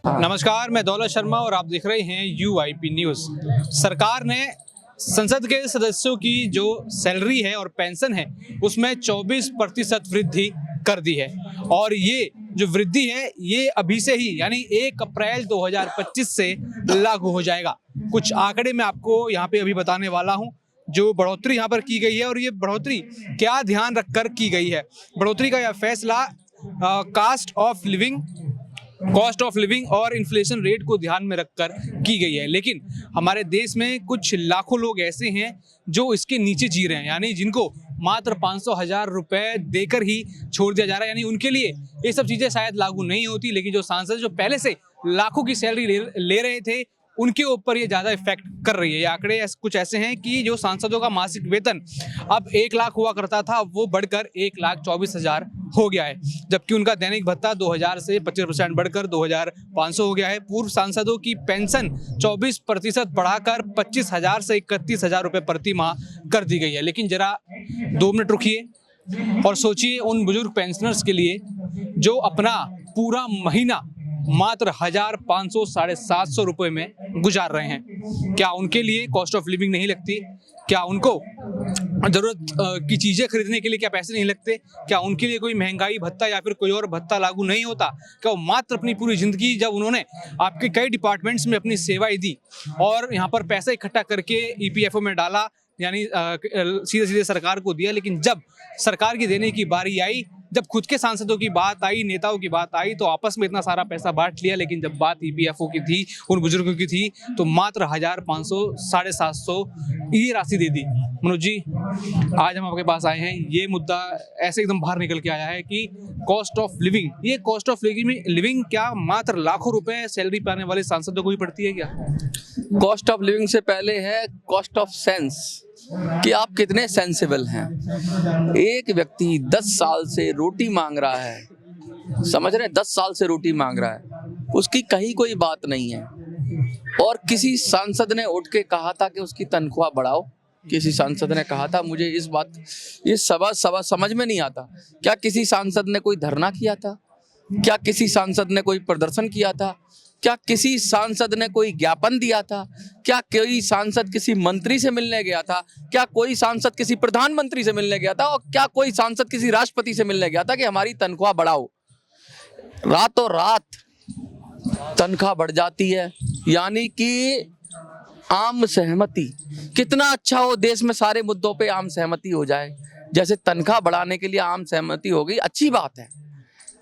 नमस्कार, मैं दौलत शर्मा और आप देख रहे हैं UIP न्यूज़। सरकार ने संसद के सदस्यों की जो सैलरी है और पेंशन है उसमें 24% वृद्धि कर दी है और ये जो वृद्धि है ये अभी से ही यानी 1 अप्रैल 2025 से लागू हो जाएगा। कुछ आंकड़े मैं आपको यहाँ पे अभी बताने वाला हूँ जो बढ़ोतरी यहाँ पर की गई है और ये बढ़ोतरी क्या ध्यान रखकर की गई है। बढ़ोतरी का यह फैसला कॉस्ट ऑफ लिविंग और इन्फ्लेशन रेट को ध्यान में रखकर की गई है। लेकिन हमारे देश में कुछ लाखों लोग ऐसे हैं जो इसके नीचे जी रहे हैं, यानी जिनको मात्र 500,000 रुपए देकर ही छोड़ दिया जा रहा है। यानी उनके लिए ये सब चीज़ें शायद लागू नहीं होती, लेकिन जो सांसद जो पहले से लाखों की सैलरी ले रहे थे उनके ऊपर ये ज़्यादा इफेक्ट कर रही है। ये आंकड़े कुछ ऐसे हैं कि जो सांसदों का मासिक वेतन अब 1 लाख हुआ करता था वो बढ़कर 1,24,000 हो गया है, जबकि उनका दैनिक भत्ता 2000 से 25% बढ़कर 2,500 हो गया है। पूर्व सांसदों की पेंशन 24% बढ़ाकर 25,000 से 31,000 रुपये प्रति माह कर दी गई है। लेकिन जरा 2 मिनट रुकिए और सोचिए उन बुजुर्ग पेंशनर्स के लिए जो अपना पूरा महीना मात्र 1,500 750 रुपये में गुजार रहे हैं। क्या उनके लिए कॉस्ट ऑफ लिविंग नहीं लगती? क्या उनको जरूरत की चीज़ें खरीदने के लिए क्या पैसे नहीं लगते? क्या उनके लिए कोई महंगाई भत्ता या फिर कोई और भत्ता लागू नहीं होता? क्या वो मात्र अपनी पूरी ज़िंदगी जब उन्होंने आपके कई डिपार्टमेंट्स में अपनी सेवाएं दी और यहाँ पर पैसा इकट्ठा करके EPFO में डाला, यानी सीधे सीधे सरकार को दिया, लेकिन जब सरकार की देने की बारी आई, जब खुद के सांसदों की बात आई, नेताओं की बात आई, तो आपस में इतना सारा पैसा बांट लिया, लेकिन जब बात EPFO की थी, उन बुजुर्गों की थी, तो मात्र 1,500 750 ये राशि दे दी। मनोज जी, आज हम आपके पास आए हैं, ये मुद्दा ऐसे एकदम बाहर निकल के आया है कि कॉस्ट ऑफ लिविंग, ये कॉस्ट ऑफ लिविंग क्या मात्र लाखों रुपए सैलरी पाने वाले सांसदों को ही पड़ती है क्या? कॉस्ट ऑफ लिविंग से पहले है कॉस्ट ऑफ सेंस, कि आप कितने सेंसिबल हैं। एक व्यक्ति 10 साल से रोटी मांग रहा है, समझ रहे हैं, 10 साल से रोटी मांग रहा है, उसकी कहीं कोई बात नहीं है, और किसी सांसद ने उठ के कहा था कि उसकी तनख्वाह बढ़ाओ। किसी सांसद ने कहा था, मुझे ये सवाल समझ में नहीं आता। क्या किसी सांसद ने कोई धरना किया था? क्या किसी सांसद ने कोई प्रदर्शन किया था? क्या किसी सांसद ने कोई ज्ञापन दिया था? क्या कोई सांसद किसी मंत्री से मिलने गया था? क्या कोई सांसद किसी प्रधानमंत्री से मिलने गया था? और क्या कोई सांसद किसी राष्ट्रपति से मिलने गया था कि हमारी तनख्वाह बढ़ाओ? रातों रात तनख्वाह बढ़ जाती है, यानी कि आम सहमति। कितना अच्छा हो देश में सारे मुद्दों पे आम सहमति हो जाए, जैसे तनख्वाह बढ़ाने के लिए आम सहमति हो गई, अच्छी बात है।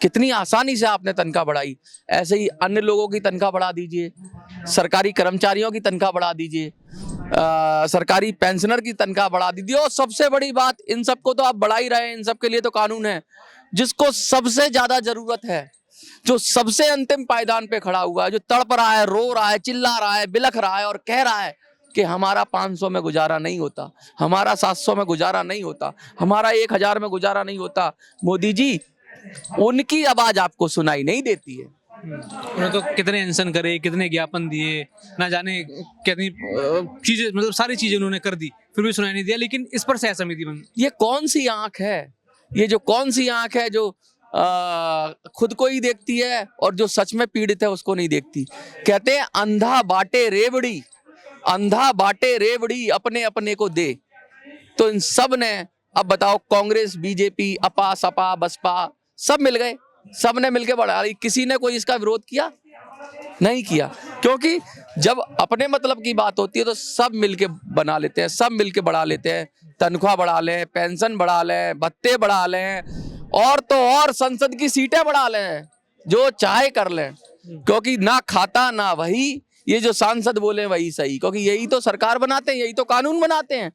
कितनी आसानी से आपने तनख्वाह बढ़ाई, ऐसे ही अन्य लोगों की तनख्वाह बढ़ा दीजिए, सरकारी कर्मचारियों की तनख्वाह बढ़ा दीजिए, सरकारी पेंशनर की तनख्वाह बढ़ा दीजिए। और सबसे बड़ी बात, इन सबको तो आप बढ़ा ही रहे हैं, इन सब के लिए तो कानून है। जिसको सबसे ज्यादा जरूरत है, जो सबसे अंतिम पायदान पे खड़ा हुआ है, जो तड़प रहा है, रो रहा है, चिल्ला रहा है, बिलख रहा है और कह रहा है कि हमारा 500 में गुजारा नहीं होता, हमारा 700 में गुजारा नहीं होता, हमारा 1,000 में गुजारा नहीं होता, मोदी जी उनकी आवाज आपको सुनाई नहीं देती है। उन्होंने तो कितने अनशन करे, कितने ज्ञापन दिए, ना जाने कितनी चीजें, मतलब सारी चीजें उन्होंने कर दी, फिर भी सुनाई नहीं दिया। लेकिन इस पर सह समिति बन, ये कौन सी आंख है? ये जो कौन सी आंख है जो खुद को ही देखती है और जो सच में पीड़ित है उसको नहीं देखती? कहते हैं अंधा बाटे रेवड़ी, अंधा बाटे रेवड़ी अपने अपने को दे। तो इन सब ने, अब बताओ, कांग्रेस, बीजेपी, अपा, सपा, बसपा, सब मिल गए, सब ने मिलकर बढ़ा ली। किसी ने कोई इसका विरोध किया? नहीं किया, क्योंकि जब अपने मतलब की बात होती है तो सब मिलके बना लेते हैं, सब मिलके बढ़ा लेते हैं। तनख्वाह बढ़ा लें, पेंशन बढ़ा लें, भत्ते बढ़ा लें, और तो और संसद की सीटें बढ़ा लें, जो चाहे कर लें, क्योंकि ना खाता ना वही, ये जो सांसद बोले वही सही, क्योंकि यही तो सरकार बनाते हैं, यही तो कानून बनाते हैं।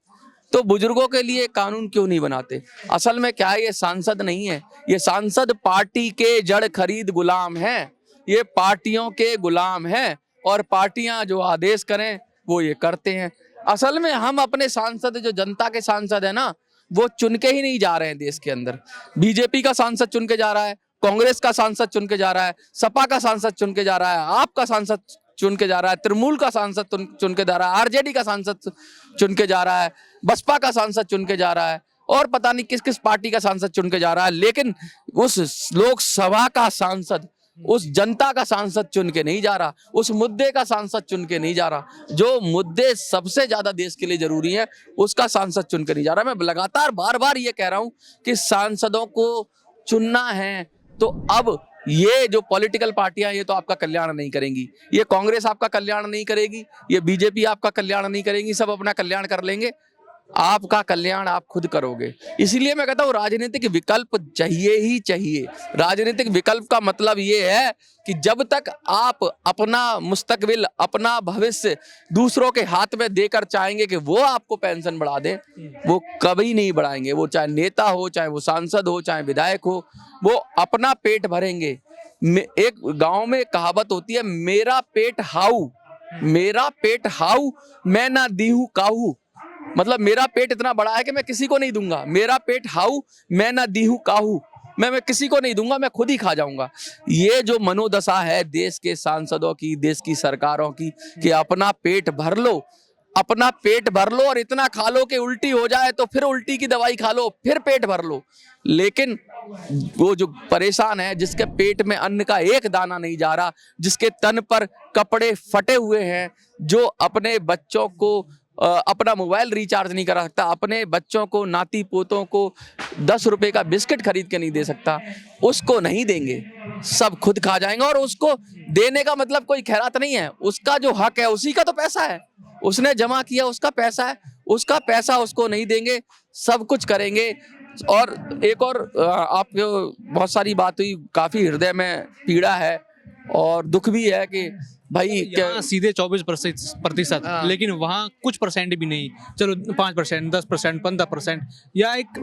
तो बुजुर्गों के लिए कानून क्यों नहीं बनाते? असल में क्या है, ये सांसद नहीं है, ये सांसद पार्टी के जड़ खरीद गुलाम हैं, ये पार्टियों के गुलाम हैं, और पार्टियां जो आदेश करें वो ये करते हैं। असल में हम अपने सांसद, जो जनता के सांसद है ना, वो चुन के ही नहीं जा रहे हैं देश के अंदर। बीजेपी का सांसद चुन के जा रहा है, कांग्रेस का सांसद चुन के जा रहा है, सपा का सांसद चुन के जा रहा है, आपका सांसद चुन के जा रहा है, तृणमूल का सांसद चुन के जा रहा है, RJD का सांसद चुन के जा रहा है, बसपा का सांसद चुन के जा रहा है, और पता नहीं किस किस पार्टी का सांसद चुन के जा रहा है। लेकिन उस लोकसभा का सांसद उस जनता का सांसद चुन के नहीं जा रहा, उस मुद्दे का सांसद चुन के नहीं जा रहा, जो मुद्दे सबसे ज्यादा देश के लिए जरूरी है उसका सांसद चुन के नहीं जा रहा। मैं लगातार बार बार ये कह रहा हूं कि सांसदों को चुनना है तो अब ये जो पॉलिटिकल पार्टियां ये तो आपका कल्याण नहीं करेंगी, ये कांग्रेस आपका कल्याण नहीं करेगी, ये बीजेपी आपका कल्याण नहीं करेंगी, सब अपना कल्याण कर लेंगे, आपका कल्याण आप खुद करोगे। इसीलिए मैं कहता हूं राजनीतिक विकल्प चाहिए ही चाहिए। राजनीतिक विकल्प का मतलब ये है कि जब तक आप अपना मुस्तकबिल, अपना भविष्य दूसरों के हाथ में देकर चाहेंगे कि वो आपको पेंशन बढ़ा दे, वो कभी नहीं बढ़ाएंगे। वो चाहे नेता हो, चाहे वो सांसद हो, चाहे विधायक हो, वो अपना पेट भरेंगे। एक गांव में कहावत होती है, मेरा पेट हाउ, मेरा पेट हाउ मैं ना दीहू काहू। मतलब मेरा पेट इतना बड़ा है कि मैं किसी को नहीं दूंगा, मेरा पेट हाउ मैं ना दीहू काहू, मैं किसी को नहीं दूंगा, मैं खुद ही खा जाऊंगा। ये जो मनोदशा है देश के सांसदों की, देश की सरकारों की, कि अपना पेट भर लो, अपना पेट भर लो और इतना खा लो कि उल्टी हो जाए तो फिर उल्टी की दवाई खा लो, फिर पेट भर लो। लेकिन वो जो परेशान है, जिसके पेट में अन्न का एक दाना नहीं जा रहा, जिसके तन पर कपड़े फटे हुए हैं, जो अपने बच्चों को अपना मोबाइल रिचार्ज नहीं करा सकता, अपने बच्चों को, नाती पोतों को 10 रुपए का बिस्किट खरीद के नहीं दे सकता, उसको नहीं देंगे, सब खुद खा जाएंगे। और उसको देने का मतलब कोई खैरात नहीं है, उसका जो हक है उसी का तो पैसा है, उसने जमा किया, उसका पैसा है, उसका पैसा उसको नहीं देंगे, सब कुछ करेंगे। और एक और आप बहुत सारी बात हुई, काफी हृदय में पीड़ा है और दुख भी है कि भाई यहाँ सीधे 24%, लेकिन वहाँ कुछ परसेंट भी नहीं, चलो 5%, 10%, 15% या एक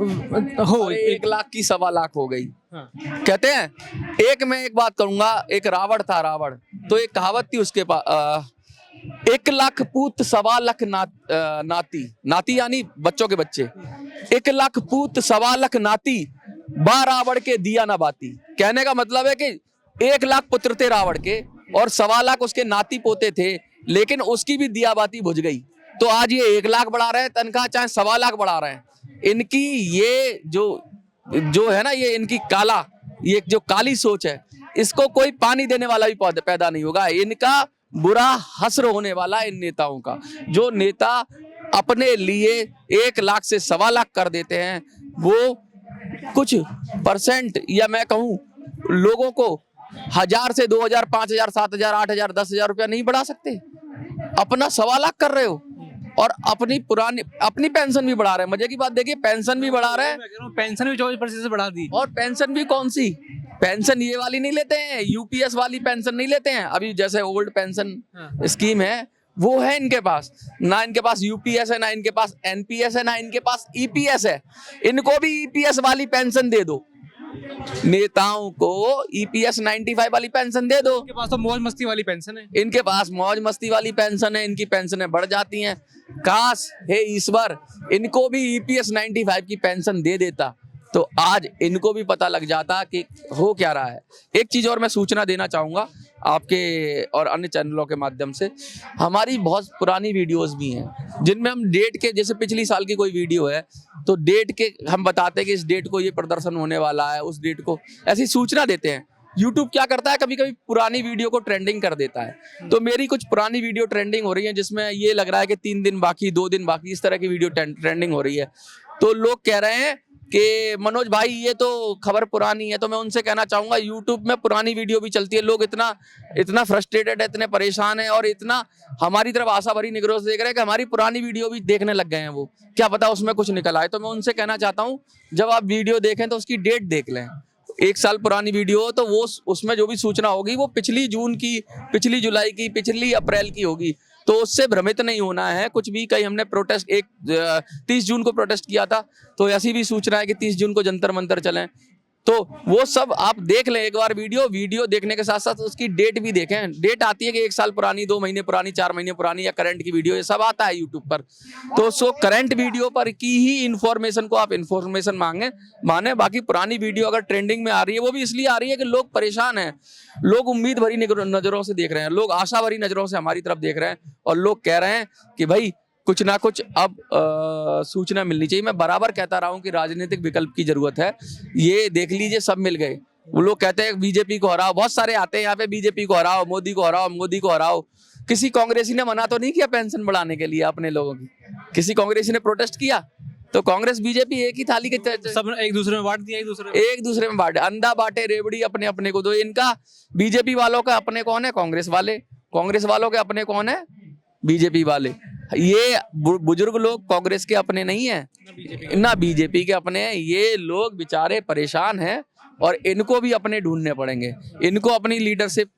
हो 1 लाख की 1.25 लाख हो गई। हाँ। कहते हैं, मैं एक बात कहूंगा, एक रावण था, रावण तो एक कहावत थी उसके पास, 1 लाख पूत 1.25 लाख नाती, नाती यानी बच्चों के बच्चे, 1 लाख पूत 1.25 लाख नाती, 12 रावण के दिया ना बाती। कहने का मतलब है कि 1 लाख पुत्र थे रावण के और 1.25 लाख उसके नाती पोते थे, लेकिन उसकी भी दिया बाती बुझ गई। तो आज ये 1 लाख बढ़ा रहे हैं तनख्वाह, चाहे 1.25 लाख बढ़ा रहे हैं। इनकी ये जो है ना, ये इनकी ये जो काली सोच है, इसको कोई पानी देने वाला भी पैदा नहीं होगा। इनका बुरा हश्र होने वाला इन नेताओं का। जो नेता अपने लिए 1 लाख से 1.25 लाख कर देते हैं, वो कुछ परसेंट, या मैं कहूं लोगों को 1000 से 2000, 5000, 7000, 8000, 10,000 रुपया नहीं बढ़ा सकते। अपना 1.25 लाख कर रहे हो और अपनी पेंशन भी बढ़ा रहे हैं। मजे की बात देखिए, पेंशन भी बढ़ा रहे हैं, पेंशन भी 24% से बढ़ा दी। और पेंशन भी कौन सी पेंशन, ये वाली नहीं लेते हैं, यूपीएस वाली पेंशन नहीं लेते हैं। अभी जैसे ओल्ड पेंशन स्कीम है वो है इनके पास, ना इनके पास यूपीएस है, ना इनके पास एनपीएस है, ना इनके पास ईपीएस है। इनको भी ईपीएस वाली पेंशन दे दो, नेताओं को ईपीएस 95 वाली पेंशन दे दो। इनके पास तो मौज मस्ती वाली पेंशन है, इनके पास मौज मस्ती वाली पेंशन है, इनकी पेंशनें बढ़ जाती हैं। काश हे ईश्वर इनको भी ईपीएस 95 की पेंशन दे देता, तो आज इनको भी पता लग जाता कि हो क्या रहा है। एक चीज और मैं सूचना देना चाहूंगा आपके और अन्य चैनलों के माध्यम से, हमारी बहुत पुरानी वीडियोस भी हैं जिनमें हम डेट के, जैसे पिछली साल की कोई वीडियो है तो डेट के हम बताते हैं कि इस डेट को ये प्रदर्शन होने वाला है, उस डेट को ऐसी सूचना देते हैं। YouTube क्या करता है, कभी कभी पुरानी वीडियो को ट्रेंडिंग कर देता है। तो मेरी कुछ पुरानी वीडियो ट्रेंडिंग हो रही है जिसमें ये लग रहा है कि 3 दिन बाकी, 2 दिन बाकी, इस तरह की वीडियो ट्रेंडिंग हो रही है। तो लोग कह रहे हैं कि मनोज भाई ये तो खबर पुरानी है। तो मैं उनसे कहना चाहूंगा, YouTube में पुरानी वीडियो भी चलती है। लोग इतना फ्रस्ट्रेटेड है, इतने परेशान है और इतना हमारी तरफ आशा भरी निगाहों से देख रहे हैं कि हमारी पुरानी वीडियो भी देखने लग गए हैं। वो क्या पता उसमें कुछ निकल आए। तो मैं उनसे कहना चाहता हूँ, जब आप वीडियो देखें तो उसकी डेट देख लें। 1 साल पुरानी वीडियो हो तो वो उसमें जो भी सूचना होगी वो पिछली जून की, पिछली जुलाई की, पिछली अप्रैल की होगी। तो उससे भ्रमित नहीं होना है कुछ भी। कहीं हमने प्रोटेस्ट 30 जून को प्रोटेस्ट किया था, तो ऐसी भी सूचना है कि 30 जून को जंतर मंतर चलें। तो वो सब आप देख लें एक बार वीडियो देखने के साथ साथ उसकी डेट भी देखें। डेट आती है कि 1 साल पुरानी, 2 महीने पुरानी, 4 महीने पुरानी, या करंट की वीडियो, ये सब आता है यूट्यूब पर। तो सो करंट वीडियो पर की ही इंफॉर्मेशन को आप इंफॉर्मेशन माने। बाकी पुरानी वीडियो अगर ट्रेंडिंग में आ रही है, वो भी इसलिए आ रही है कि लोग परेशान हैं, लोग उम्मीद भरी नजरों से देख रहे हैं, लोग आशा भरी नजरों से हमारी तरफ देख रहे हैं और लोग कह रहे हैं कि भाई कुछ ना कुछ अब सूचना मिलनी चाहिए। मैं बराबर कहता रहा हूं कि राजनीतिक विकल्प की जरूरत है। ये देख लीजिए, सब मिल गए। वो लोग कहते हैं बीजेपी को हराओ, बहुत सारे आते हैं यहाँ पे, बीजेपी को हराओ, मोदी को हराओ, मोदी को हराओ। किसी कांग्रेसी ने मना तो नहीं किया पेंशन बढ़ाने के लिए अपने लोगों की? किसी कांग्रेसी ने प्रोटेस्ट किया? तो कांग्रेस बीजेपी एक ही थाली के सब एक दूसरे में बांट दिया, एक दूसरे में बांटे, अंधा बांटे रेवड़ी अपने अपने को दो। इनका बीजेपी वालों का अपने कौन है? कांग्रेस वाले। कांग्रेस वालों के अपने कौन है? बीजेपी वाले। ये बुजुर्ग लोग कांग्रेस के अपने नहीं है ना बीजेपी के अपने हैं। ये लोग बेचारे परेशान हैं और इनको भी अपने ढूंढने पड़ेंगे, इनको अपनी लीडरशिप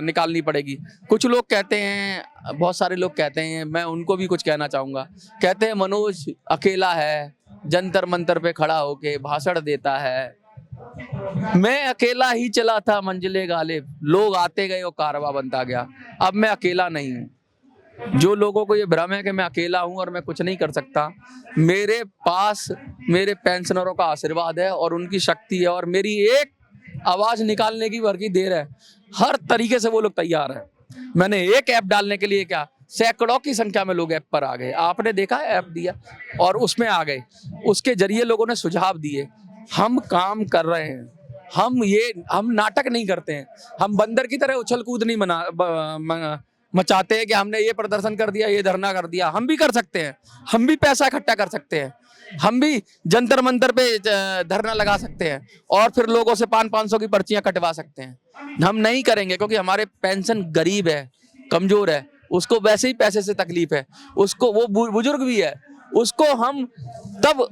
निकालनी पड़ेगी। कुछ लोग कहते हैं, बहुत सारे लोग कहते हैं, मैं उनको भी कुछ कहना चाहूंगा, कहते हैं मनोज अकेला है, जंतर मंतर पे खड़ा होके भाषण देता है। मैं अकेला ही चला था मंजिले गालिब, लोग आते गए और कारवा बनता गया। अब मैं अकेला नहीं हूँ। जो लोगों को ये भ्रम है कि मैं अकेला हूं और मैं कुछ नहीं कर सकता, मेरे पास मेरे पेंशनरों का आशीर्वाद है और उनकी शक्ति है और मेरी एक आवाज निकालने की भर की देर है। हर तरीके से वो लोग तैयार हैं। मैंने एक ऐप डालने के लिए क्या सैकड़ों की संख्या में लोग ऐप पर आ गए। आपने देखा है, ऐप दिया और उसमें आ गए, उसके जरिए लोगों ने सुझाव दिए। हम काम कर रहे हैं, हम नाटक नहीं करते हैं, हम बंदर की तरह उछल कूद नहीं मचाते हैं कि हमने ये प्रदर्शन कर दिया, ये धरना कर दिया। हम भी कर सकते हैं, हम भी पैसा इकट्ठा कर सकते हैं, हम भी जंतर मंतर पे धरना लगा सकते हैं और फिर लोगों से 500 की पर्चियां कटवा सकते हैं। हम नहीं करेंगे क्योंकि हमारे पेंशन गरीब है, कमजोर है, उसको वैसे ही पैसे से तकलीफ है, उसको वो बुजुर्ग भी है, उसको हम तब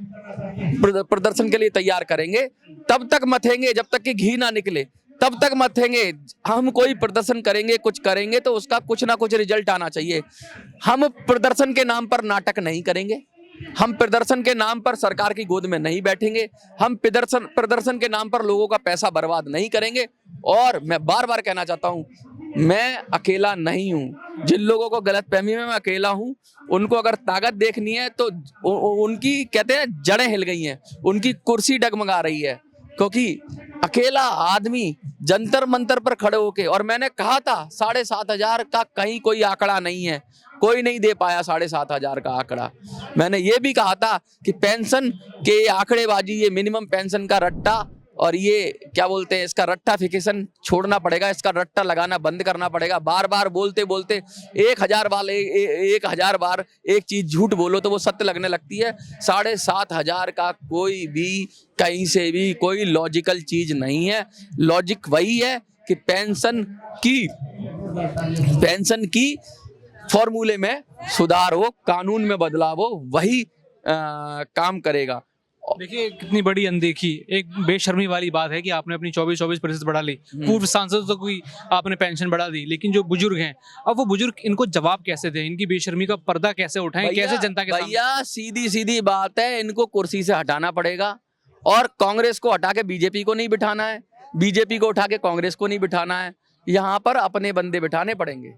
प्रदर्शन के लिए तैयार करेंगे। तब तक मथेंगे जब तक कि घी ना निकले, तब तक मथेंगे। हम कोई प्रदर्शन करेंगे, कुछ करेंगे तो उसका कुछ ना कुछ रिजल्ट आना चाहिए। हम प्रदर्शन के नाम पर नाटक नहीं करेंगे, हम प्रदर्शन के नाम पर सरकार की गोद में नहीं बैठेंगे, हम प्रदर्शन के नाम पर लोगों का पैसा बर्बाद नहीं करेंगे। और मैं बार बार कहना चाहता हूं, मैं अकेला नहीं हूं। जिन लोगों को गलतफहमी में मैं अकेला हूं, उनको अगर ताकत देखनी है तो उनकी कहते हैं जड़ें हिल गई हैं, उनकी कुर्सी डगमगा रही है। क्योंकि अकेला आदमी जंतर मंतर पर खड़े होके, और मैंने कहा था 7,500 का कहीं कोई आंकड़ा नहीं है, कोई नहीं दे पाया 7,500 का आंकड़ा। मैंने ये भी कहा था कि पेंशन के आंकड़ेबाजी, ये मिनिमम पेंशन का रट्टा और ये क्या बोलते हैं, इसका रट्टाफिकेशन छोड़ना पड़ेगा, इसका रट्टा लगाना बंद करना पड़ेगा। बार बार बोलते बोलते 1,000 बार एक चीज झूठ बोलो तो वो सत्य लगने लगती है। 7,500 का कोई भी कहीं से भी कोई लॉजिकल चीज नहीं है। लॉजिक वही है कि पेंशन की फॉर्मूले में सुधार हो, कानून में बदलाव हो, वही काम करेगा। देखिए कितनी बड़ी अनदेखी, एक बेशर्मी वाली बात है कि आपने अपनी 24% बढ़ा ली, पूर्व सांसदों की आपने पेंशन बढ़ा दी, लेकिन जो बुजुर्ग हैं, अब वो बुजुर्ग इनको जवाब कैसे दें, इनकी बेशर्मी का पर्दा कैसे उठाएं, कैसे जनता के सामने? भैया सीधी सीधी बात है, इनको कुर्सी से हटाना पड़ेगा और कांग्रेस को हटा के बीजेपी को नहीं बिठाना है, बीजेपी को उठा के कांग्रेस को नहीं बिठाना है, यहाँ पर अपने बंदे बिठाने पड़ेंगे।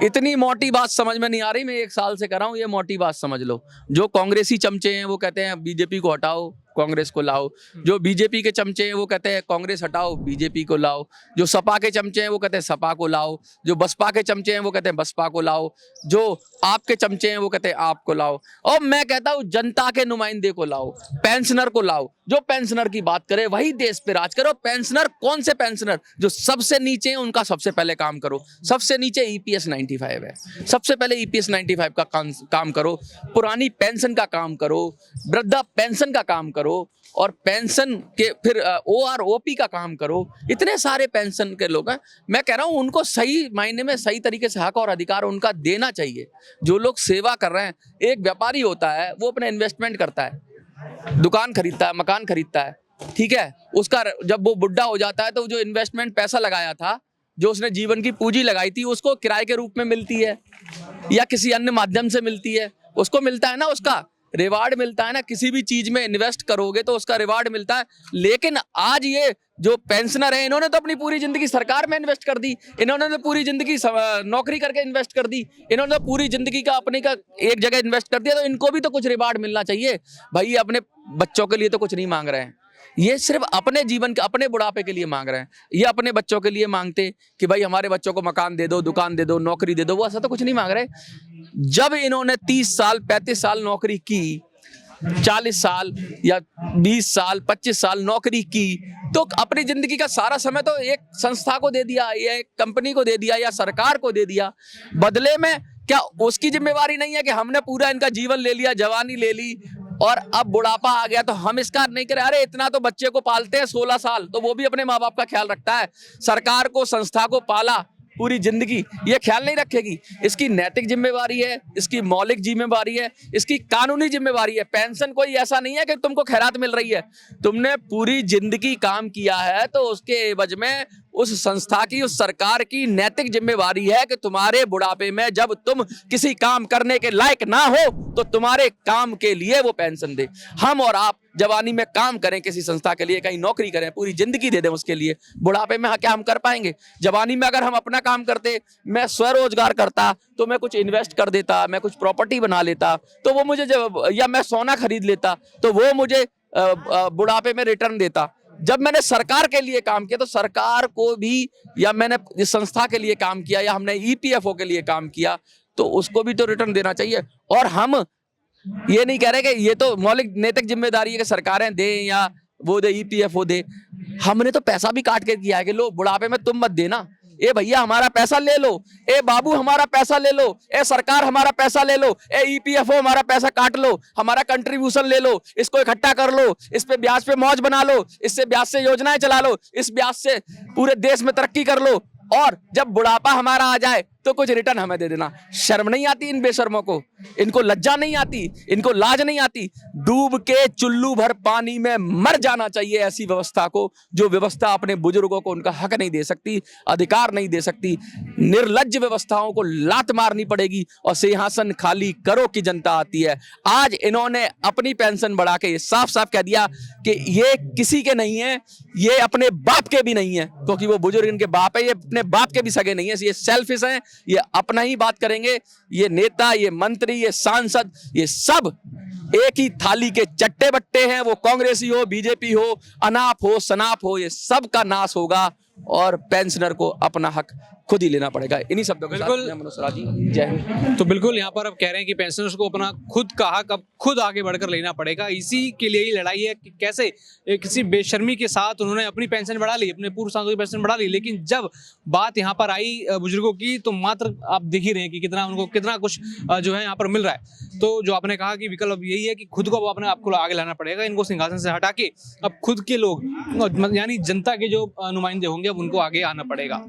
इतनी मोटी बात समझ में नहीं आ रही, मैं 1 साल से कर रहा हूँ, ये मोटी बात समझ लो। जो कांग्रेसी चमचे हैं वो कहते हैं बीजेपी को हटाओ, कांग्रेस को लाओ। जो बीजेपी के चमचे हैं वो कहते हैं कांग्रेस हटाओ, बीजेपी को लाओ। जो सपा के चमचे हैं वो कहते हैं सपा को लाओ। जो बसपा के चमचे हैं वो कहते हैं बसपा को लाओ। जो आपके चमचे हैं वो कहते हैं आपको लाओ। और मैं कहता हूँ जनता के नुमाइंदे को लाओ, पेंशनर को लाओ। जो पेंशनर की बात करे वही देश पे राज करो। पेंशनर कौन से पेंशनर? जो सबसे नीचे हैं उनका सबसे पहले काम करो। सबसे नीचे EPS 95 है, सबसे पहले EPS 95 का काम करो। पुरानी पेंशन का काम करो, वृद्धा पेंशन का काम करो और पेंशन के फिर OROP का काम करो। इतने सारे पेंशन के लोग हैं, मैं कह रहा हूं उनको सही मायने में सही तरीके से हक और अधिकार उनका देना चाहिए। जो लोग सेवा कर रहे हैं, एक व्यापारी होता है वो अपना इन्वेस्टमेंट करता है, दुकान खरीदता है, मकान खरीदता है, ठीक है। उसका जब वो बुढ़ा हो जाता है तो जो इन्वेस्टमेंट पैसा लगाया था, जो उसने जीवन की पूंजी लगाई थी, उसको किराए के रूप में मिलती है या किसी अन्य माध्यम से मिलती है, उसको मिलता है ना, उसका रिवार्ड मिलता है ना। किसी भी चीज में इन्वेस्ट करोगे तो उसका रिवार्ड मिलता है। लेकिन आज ये जो पेंशनर है, इन्होंने तो अपनी पूरी जिंदगी सरकार में इन्वेस्ट कर दी, इन्होंने तो पूरी जिंदगी नौकरी करके इन्वेस्ट कर दी, इन्होंने तो पूरी जिंदगी का अपने का एक जगह इन्वेस्ट कर दिया, तो इनको भी तो कुछ रिवार्ड मिलना चाहिए भाई। अपने बच्चों के लिए तो कुछ नहीं मांग रहे हैं, ये सिर्फ अपने जीवन के, अपने बुढ़ापे के लिए मांग रहे हैं। ये अपने बच्चों के लिए मांगते कि भाई हमारे बच्चों को मकान दे दो, दुकान दे दो, नौकरी दे दो, वो ऐसा तो कुछ नहीं मांग रहे। जब इन्होंने 30 साल 35 साल नौकरी की, 40 साल या 20 साल 25 साल नौकरी की, तो अपनी जिंदगी का सारा समय तो एक संस्था को दे दिया या एक कंपनी को दे दिया या सरकार को दे दिया। बदले में क्या उसकी जिम्मेवारी नहीं है कि हमने पूरा इनका जीवन ले लिया, जवानी ले ली और अब बुढ़ापा आ गया तो हम इसका नहीं करें? अरे इतना तो बच्चे को पालते हैं 16 साल, तो वो भी अपने माँ बाप का ख्याल रखता है। सरकार को, संस्था को पाला पूरी जिंदगी, ये ख्याल नहीं रखेगी? इसकी नैतिक जिम्मेवारी है, इसकी मौलिक जिम्मेवारी है, इसकी कानूनी जिम्मेवारी है। पेंशन कोई ऐसा नहीं है कि तुमको खैरात मिल रही है, तुमने पूरी जिंदगी काम किया है तो उसके एवज में उस संस्था की, उस सरकार की नैतिक जिम्मेवारी है कि तुम्हारे बुढ़ापे में जब तुम किसी काम करने के लायक ना हो तो तुम्हारे काम के लिए वो पेंशन दे। हम और आप जवानी में काम करें किसी संस्था के लिए, कहीं नौकरी करें, पूरी जिंदगी दे दें उसके लिए, बुढ़ापे में क्या हम कर पाएंगे? जवानी में अगर हम अपना काम करते, मैं स्वरोजगार करता तो मैं कुछ इन्वेस्ट कर देता, मैं कुछ प्रॉपर्टी बना लेता तो वो मुझे या मैं सोना खरीद लेता तो वो मुझे बुढ़ापे में रिटर्न देता। जब मैंने सरकार के लिए काम किया तो सरकार को भी, या मैंने इस संस्था के लिए काम किया या हमने ईपीएफओ के लिए काम किया तो उसको भी तो रिटर्न देना चाहिए। और हम ये नहीं कह रहे कि ये तो मौलिक नैतिक जिम्मेदारी है कि सरकारें दें या वो दे, ईपीएफओ दे। हमने तो पैसा भी काट के किया है कि लो बुढ़ापे में तुम मत देना, ए भैया हमारा पैसा ले लो, ए बाबू हमारा पैसा ले लो, ए सरकार हमारा पैसा ले लो, ए ईपीएफओ हमारा पैसा काट लो, हमारा कंट्रीब्यूशन ले लो, इसको इकट्ठा कर लो, इस पे ब्याज पे मौज बना लो, इससे ब्याज से योजनाएं चला लो, इस ब्याज से पूरे देश में तरक्की कर लो, और जब बुढ़ापा हमारा आ जाए तो कुछ रिटर्न हमें दे देना। शर्म नहीं आती इन बेशर्मों को? इनको लज्जा नहीं आती? इनको लाज नहीं आती? डूब के चुल्लू भर पानी में मर जाना चाहिए ऐसी व्यवस्था को, जो व्यवस्था अपने बुजुर्गों को उनका हक नहीं दे सकती, अधिकार नहीं दे सकती। निर्लज्ज व्यवस्थाओं को लात मारनी पड़ेगी और सिंहासन खाली करो की जनता आती है। आज इन्होंने अपनी पेंशन बढ़ा के साफ साफ कह दिया कि ये किसी के नहीं है, ये अपने बाप के भी नहीं है, क्योंकि वो बुजुर्ग इनके बाप है, ये अपने बाप के भी सगे नहीं है, ये सेल्फिश हैं, ये अपना ही बात करेंगे। ये नेता, ये मंत्री, ये सांसद, ये सब एक ही थाली के चट्टे बट्टे हैं। वो कांग्रेसी हो, बीजेपी हो, अनाप हो, सनाप हो, ये सब का नाश होगा और पेंशनर को अपना हक खुद ही लेना पड़ेगा। इन्हीं शब्दों के साथ मैं मनोज सराजी, जय हिंद। तो बिल्कुल यहाँ पर अब कह रहे हैं कि पेंशनर्स को अपना खुद का हक अब खुद आगे बढ़कर लेना पड़ेगा। इसी के लिए ही लड़ाई है कि कैसे किसी बेशर्मी के साथ उन्होंने अपनी पेंशन बढ़ा ली, अपने पूर्व सांसदों की पेंशन बढ़ा ली, लेकिन जब बात यहाँ पर आई बुजुर्गों की तो मात्र आप देख ही रहे हैं कि कितना उनको कितना कुछ जो है यहाँ पर मिल रहा है। तो जो आपने कहा कि विकल्प अब यही है कि खुद को अब अपने आपको आगे लाना पड़ेगा, इनको सिंहासन से हटा के अब खुद के लोग यानी जनता के जो नुमाइंदे होंगे अब उनको आगे आना पड़ेगा।